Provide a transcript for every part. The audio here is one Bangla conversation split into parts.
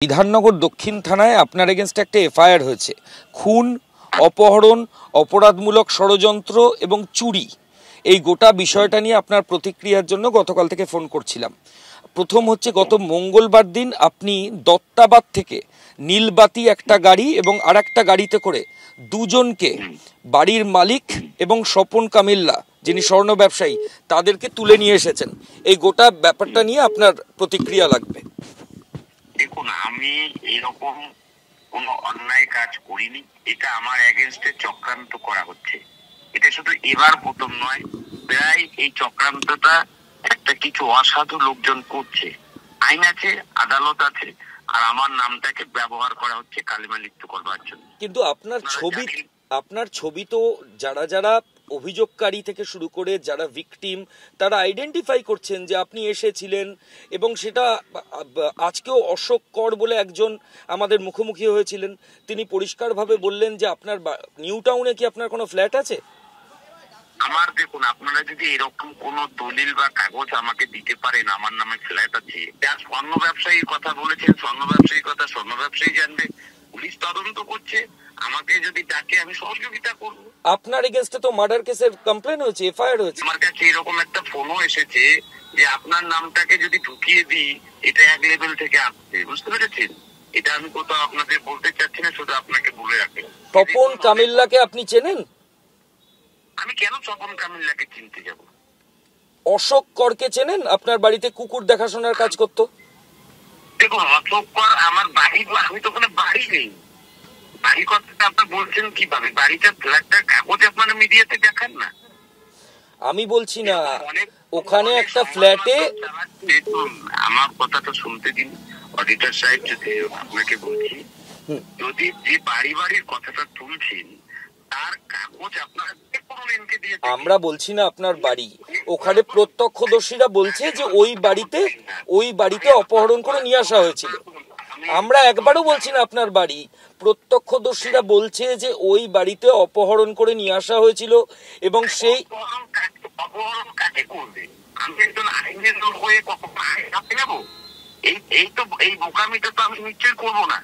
বিধাননগর দক্ষিণ থানায় আপনার এগেনস্টে একটা এফআইআর হয়েছে। খুন, অপহরণ, অপরাধমূলক ষড়যন্ত্র এবং চুরি, এই গোটা বিষয়টা নিয়ে আপনার প্রতিক্রিয়ার জন্য গতকাল থেকে ফোন করছিলাম। প্রথম হচ্ছে, গত মঙ্গলবার দিন আপনি দত্তাবাদ থেকে নীলবাতি একটা গাড়ি এবং আর একটা গাড়িতে করে দুজনকে, বাড়ির মালিক এবং স্বপন কামিল্লা যিনি স্বর্ণ ব্যবসায়ী, তাদেরকে তুলে নিয়ে এসেছেন। এই গোটা ব্যাপারটা নিয়ে আপনার প্রতিক্রিয়া লাগবে। দেখুন, আমি এরকম কোনো অন্যায় কাজ করিনি। এটা আমার এগেনস্টে চক্রান্ত করা হচ্ছে। এটা শুধু এবার প্রথম নয়, প্রায় এই চক্রান্তটা একটা কিছু অসাধু লোকজন করছে। আইন আছে, আদালত আছে, আর আমার নামটাকে ব্যবহার করা হচ্ছে কালিমা লিপ্ত করবার জন্য। কিন্তু আপনার ছবি তো যারা যারা অভিযোগকারী থেকে শুরু করে যারা ভিকটিম, তারা আইডেন্টিফাই করছেন যে আপনি এসেছিলেন, এবং সেটা আজকেও অশোক কর বলে একজন আমাদের মুখোমুখি হয়েছিলেন, তিনি পরিষ্কারভাবে বললেন যে আপনার নিউ টাউনে কি আপনার কোনো ফ্ল্যাট আছে? আমার দেখুন, আপনারা যদি এরকম কোন দলিল বা কাগজ আমাকে দিতে পারেন আমার নামে ফ্ল্যাট আছে, যার স্বর্ণ ব্যবসায়ীর কথা বলেছেন, স্বর্ণ ব্যবসায়ীর কথা স্বর্ণ ব্যবসায়ী জানবে, পুলিশ তদন্ত করছে, আমাকে যদি ডাকে আমি সহযোগিতা করবো। আপনার এগেইনস্টে তো মার্ডার কেসের কমপ্লেন হয়েছে, এফআইআর হয়েছে। আমার কাছে এরকম একটা ফোনও এসেছে যে আপনার নামটাকে যদি ঢুকিয়ে দিই এটা এক লেভেল থেকে আসছে, বুঝতে পেরেছেন? এটা আমি কোথাও আপনাদের বলতে চাচ্ছি না, শুধু আপনাকে বলে রাখি। স্বপন কামিল্লাকে আপনি চেনেন? আমি কেন স্বপন কামিল্লাকে চিনতে যাব? অশোক করকে চেনেন? আপনার বাড়িতে কুকুর দেখাশোনার কাজ করতো। দেখুন, অশোক কর আমার বাড়ি, আমি তো ওখানে বাড়ি নেই। বাড়ি কথাটা আপনি বলছেন কিভাবে? বাড়িটা ফ্ল্যাটটার কাগজ আপনারা মিডিয়াতে দেখান না। আমি বলছি না, ওখানে একটা ফ্ল্যাটে। দেখুন, আমার কথাটা শুনতে দিন অডিটর সাহেব। যদি আপনাকে বলছি, যদি যে বাড়ির কথাটা তুলছেন তার কাগজ আপনারা আমরা বলছি না আপনার বাড়ি, ওখানে প্রত্যক্ষদর্শীরা বলছে যে ওই বাড়িতে অপহরণ করে নিয়ে আসা হয়েছিল। আমরা একবারও বলছি না আপনার বাড়ি, প্রত্যক্ষদর্শীরা বলছে যে ওই বাড়িতে অপহরণ করে নিয়ে আসা হয়েছিল, এবং সেই অপহরণ কাকে করবে? আমি একজন আইনের লোক হয়ে কখনো আইন হাতে নেব? এই বোকামিটা তো আমি নিশ্চয়ই করবো না।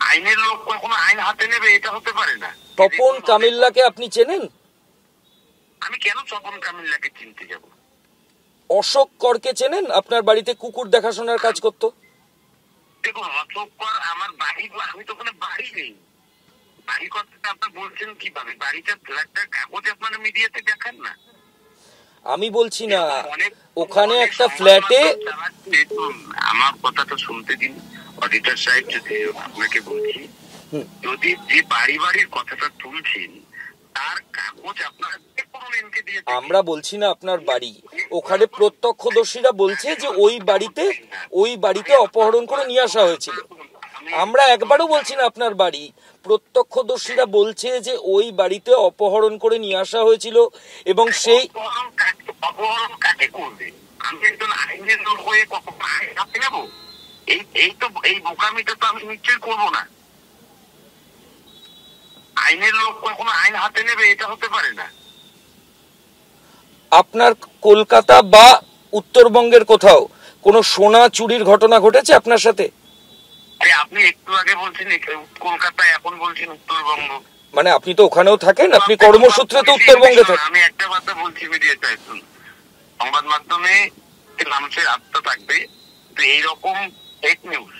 আইনের লোক কখনো আইন হাতে নেবে এটা হতে পারে না। স্বপন কামিল্লাকে আপনি চেনেন? আমি কেন স্বপন কামিল্লাকে চিনতে যাব? অশোক করকে চেনেন? আপনার বাড়িতে কুকুর দেখাশোনার কাজ করতো। দেখুন, অশোক কর আমার বাড়ি, আমি তো ওখানে বাড়ি নেই। বাড়ি কথাটা আপনি বলছেন কিভাবে? বাড়িটা ফ্ল্যাটটার কাগজ আপনারা মিডিয়াতে দেখান না। আমি বলছি না, ওখানে একটা ফ্ল্যাটে। দেখুন, আমার কথাটা শুনতে দিন অডিটর সাহেব। যদি আপনাকে বলছি, যদি যে বাড়ির কথাটা তুলছেন তার কাগজ আপনারা আমরা বলছি না আপনার বাড়ি, ওখানে প্রত্যক্ষদর্শীরা বলছে যে ওই বাড়িতে অপহরণ করে নিয়ে আসা হয়েছিল। আমরা একবারও বলছি না আপনার বাড়ি, প্রত্যক্ষদর্শীরা বলছে যে ওই বাড়িতে অপহরণ করে নিয়ে আসা হয়েছিল, এবং সেই অপহরণ কাকে করবে? আমি একজন আইনের লোক হয়ে কখনো আইন হাতে নেব? এই বোকামিটা তো আমি নিশ্চয়ই করবো না। আইনের লোক কখনো আইন হাতে নেবে এটা হতে পারে না। আপনার কলকাতা বা উত্তরবঙ্গের কোথাও কোনো সোনা চুরির ঘটনা ঘটেছে আপনার সাথে? আপনি একটু আগে বলছেন কলকাতায়, এখন বলছেন উত্তরবঙ্গ। মানে আপনি তো ওখানেও থাকেন, আপনি কর্মসূত্রে তো উত্তরবঙ্গে থাকেন। আমি একটা কথা বলছি, মিডিয়াতে সংবাদ মাধ্যমে মানুষের আস্থা থাকবে। তো এইরকম ফেক নিউজ,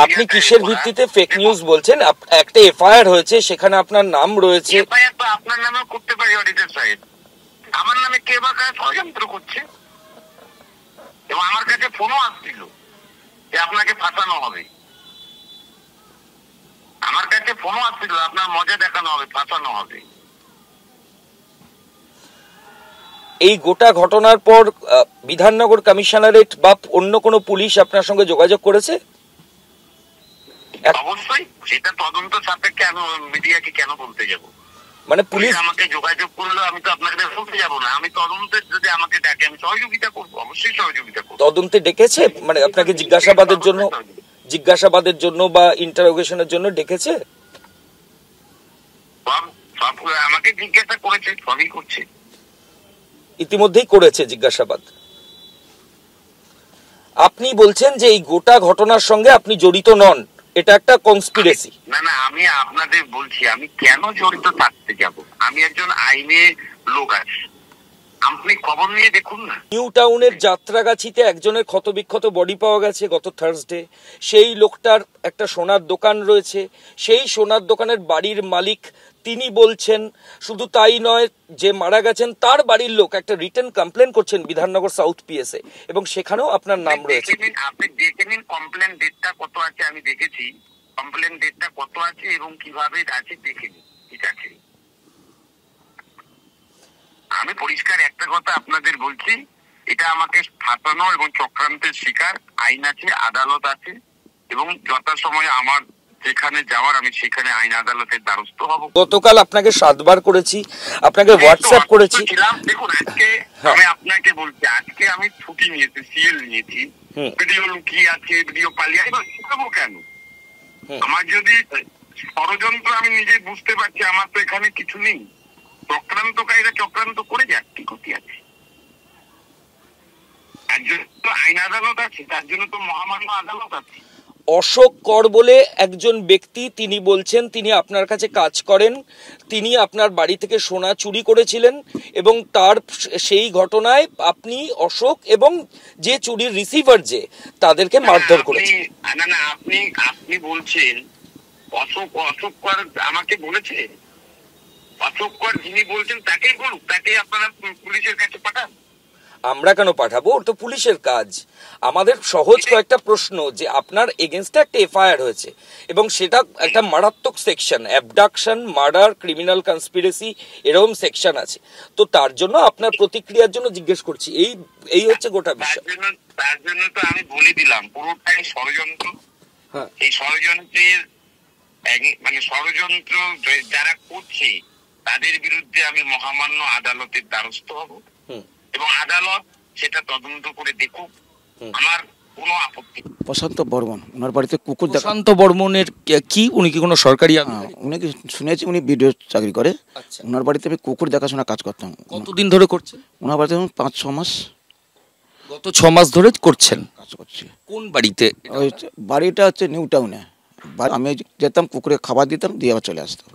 আপনি কিসের ভিত্তিতে ফেক নিউজ বলছেন? একটা এফআইআর হয়েছে, সেখানে আপনার নাম রয়েছে। এফআইআর তো আপনার নামেও করতে পারি অডিটর সাহেব। আমার নামে কে বা কাজ ষড়যন্ত্র করছে, এবং আমার কাছে ফোনও আসছিল যে আপনাকে ফাঁসানো হবে। আমার কাছে ফোনও আসছিল আপনার মজা দেখানো হবে, ফাঁসানো হবে। এই গোটা ঘটনার পর বিধাননগর কমিশনারেট বা অন্য কোনো পুলিশ আপনার সঙ্গে যোগাযোগ করেছে? অবশ্যই, সেটা তদন্ত সাপেক্ষে আমি মিডিয়াকে কেন বলতে যাব? মানে পুলিশ আমাকে যোগাযোগ করলো, আমি তো আপনাকে বলতে যাব না। আমি তদন্তে যদি আমাকে ডাকে আমি সহযোগিতা করবো, অবশ্যই সহযোগিতা করবো। তদন্তে ডেকেছে? মানে আপনাকে জিজ্ঞাসাবাদের জন্য বা ইন্টারোগেশনের জন্য ডেকেছে? আমাকে জিজ্ঞাসা করেছে, সবই করছে, ইতিমধ্যেই করেছে জিজ্ঞাসাবাদ। আপনি বলছেন যে এই গোটা ঘটনার সঙ্গে আপনি জড়িত নন, এটা একটা কনস্পিরেসি। না না, আমি আপনাদের বলছি আমি কেন জড়িত থাকতে যাব। আমি একজন আইনের লোক আছি, আপনি খবর নিয়ে দেখুন না। নিউ টাউনের যাত্রাগাছিতে একজনের ক্ষতবিক্ষত বডি পাওয়া গেছে গত থার্সডে। সেই লোকটার একটা সোনার দোকান রয়েছে, সেই সোনার দোকানের বাড়ির মালিক তিনি বলছেন, শুধু তাই নয়, যে মারা গেছেন তার বাড়ির লোক একটা রিটেন কমপ্লেন করছেন বিধাননগর সাউথ পিএসএ, এবং সেখানেও আপনার নাম রয়েছে। আপনি দেখে নিন কমপ্লেন ডেটটা কত আছে, আমি দেখেছি কমপ্লেন ডেটটা কত আছে এবং কিভাবে আছে দেখে নিন, ঠিক আছে। আমি পরিষ্কার একটা কথা আপনাদের বলছি, এটা আমাকে ফাঁসানো এবং চক্রান্তের শিকার। আইন আছে, আদালত আছে, এবং যথাসময়ে আমার যেখানে যাওয়ার আমি সেখানে আইন আদালতের দ্বারস্থ হব। গতকাল আপনাকে 7 বার করেছি, আপনাকে হোয়াটসঅ্যাপ করেছি। দেখুন আজকে আমি আপনাকে বলছি, আজকে আমি ছুটি নিয়েছি, সিএল নিয়েছি, ভিডিও লুকিয়ে আছে, ভিডিও পালিয়ে শুকাবো কেন? আমার যদি ষড়যন্ত্র আমি নিজে বুঝতে পারছি, আমার তো এখানে কিছু নেই। চক্রান্তকারীরা চক্রান্ত করে যাক, কি ক্ষতি আছে? তার জন্য তো আইন আদালত আছে, তার জন্য তো মহামান্য আদালত আছে। অশোক কর বলে একজন ব্যক্তি, তিনি বলছেন তিনি আপনার কাছে কাজ করেন, তিনি আপনার বাড়ি থেকে সোনা চুরি করেছিলেন, এবং তার সেই ঘটনায় আপনি অশোক এবং যে চুরির রিসিভার যে তাদেরকে মারধর করেছেন। না না, আপনি বলছেন অশোক কর আমাকে বলেছে। অশোক কর যিনি বলছেন তাকেই বলুক, তাকে আপনারা পুলিশের কাছে পাঠান। আমরা কেন পাঠাবো? ওর তো পুলিশের কাজ। আমাদের সহজ কয়েকটা প্রশ্ন, যে আপনার এগেনস্টে একটা এফআইআর হয়েছে এবং সেটা একটা মারাত্মক section, abduction, murder, criminal conspiracy, এরকম সেকশন আছে। তো তার জন্য আপনার প্রতিক্রিয়ার জন্য জিজ্ঞেস করছি, এই হচ্ছে গোটা বিষয়। তার জন্য তো আমি বলে দিলাম পুরোটাই ষড়যন্ত্র। এই ষড়যন্ত্রের মানে ষড়যন্ত্র যারা করছে তাদের বিরুদ্ধে আমি মহামান্য আদালতের দ্বারস্থ হব, এবং আদালত সেটা তদন্ত করে দেখুক, আমার কোনো আপত্তি। প্রশান্ত বর্মন, ওনার বাড়িতে কুকুর দেখা। প্রশান্ত বর্মনের কি, উনি কি কোনো সরকারি? উনি কি শুনেছি উনি ভিডিও চাকরি করে। ওনার বাড়িতে আমি কুকুর দেখাশোনা কাজ করতাম। কতদিন ধরে করছেন? ওনার বাড়িতে 5-6 মাস। গত 6 মাস ধরে করছেন কাজ করছি। কোন বাড়িতে? ওই বাড়িটা হচ্ছে নিউ টাউনে। আমি যেতাম, কুকুরে খাবার দিতাম, দিয়ে আবার চলে আসতাম।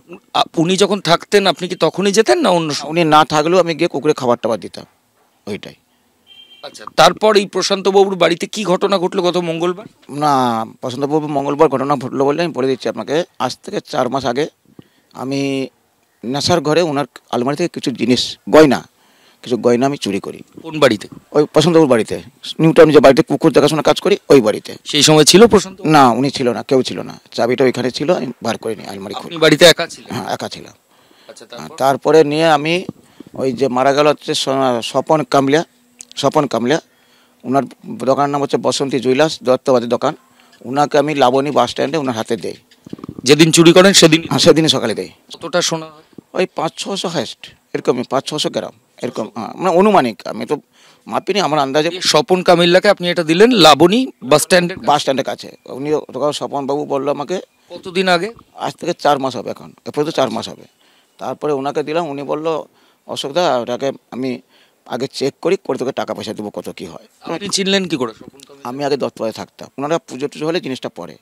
উনি যখন থাকতেন আপনি কি তখনই যেতেন না অন্য? উনি না থাকলেও আমি গিয়ে কুকুরে খাবার টাবার দিতাম, ওইটাই। আচ্ছা, তারপর এই প্রশান্ত বাবুর বাড়িতে কি ঘটনা ঘটলো গত মঙ্গলবার? না, প্রশান্ত বাবু মঙ্গলবার ঘটনা ঘটলো বলে আমি বলে দিচ্ছি আপনাকে। আজ থেকে 4 মাস আগে আমি নেশার ঘরে ওনার আলমারি থেকে কিছু জিনিস, কিছু গয়না আমি চুরি করি। কোন বাড়িতে? ওই প্রশান্তবাবুর বাড়িতে, নিউ টাউনে যে বাড়িতে কুকুর দেখাশোনা কাজ করি, ওই বাড়িতে। সেই সময় ছিল প্রশান্ত? না, উনি ছিল না, কেউ ছিল না। চাবিটা ওইখানে ছিল, আমি বার করিনি, আলমারি খুলে। বাড়িতে একা ছিলেন? হ্যাঁ, একা ছিলাম। আচ্ছা, তারপরে নিয়ে আমি ওই যে মারা গেল হচ্ছে স্বপন কামলিয়া, ওনার দোকানের নাম হচ্ছে বসন্তী জুয়েলার্স, দত্তবাদী দোকান। ওনাকে আমি লাবণী বাস স্ট্যান্ডে ওনার হাতে দেই। যেদিন চুরি করেন সেদিন? হ্যাঁ, সেদিনই সকালে দেই। কতটা সোনা? ওই 500-600 হাইস্ট, এরকমই 500-600 গ্রাম এরকম, মানে অনুমানিক, আমি তো মাপিনি, আমার আন্দাজে। স্বপন কামিল্লাকে আপনি এটা দিলেন লাবণী বাস স্ট্যান্ডের কাছে। উনি তখন স্বপন বাবু বললো আমাকে। কতদিন আগে? আজ থেকে 4 মাস হবে, এখন এরপরে তো 4 মাস হবে। তারপরে ওনাকে দিলাম, উনি বললো অশোকদা ওটাকে আমি আগে চেক করি, করে তোকে টাকা পয়সা দেবো, কত কি হয়। আপনি চিনলেন কি করে? আমি আগে দত্তবাদে থাকতাম, ওনারা পুজো টুজো হলে জিনিসটা পড়ে,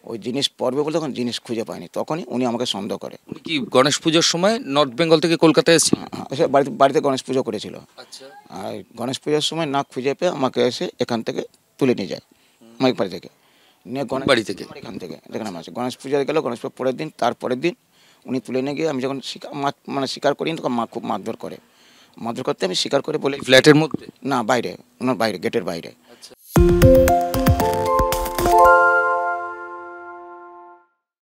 ওই জিনিস পড়বে বলে তখন জিনিস খুঁজে পায়নি, তখনই উনি আমাকে সন্দেহ করে। উনি কি গণেশ পুজোর সময় নর্থ বেঙ্গল থেকে কলকাতায় এসেছিল? বাড়িতে গণেশ পুজো করেছিল। আচ্ছা। আর গণেশ পুজোর সময় না খুঁজে পেয়ে আমাকে এসে এখান থেকে তুলে নিয়ে যায়, আমার বাড়ি থেকে নিয়ে, বাড়ি থেকে এখান থেকে যেখানে আমি আছি। গণেশ পুজো গেল, গণেশ পুজোর পরের দিন, তারপরের দিন উনি তুলে নিয়ে গিয়ে, আমি যখন স্বীকার করিনি তখন মা খুব মারধর করতে আমি স্বীকার করে বলে। ফ্ল্যাটের মধ্যে? না, বাইরে, ওনার বাইরে, গেটের বাইরে। আচ্ছা।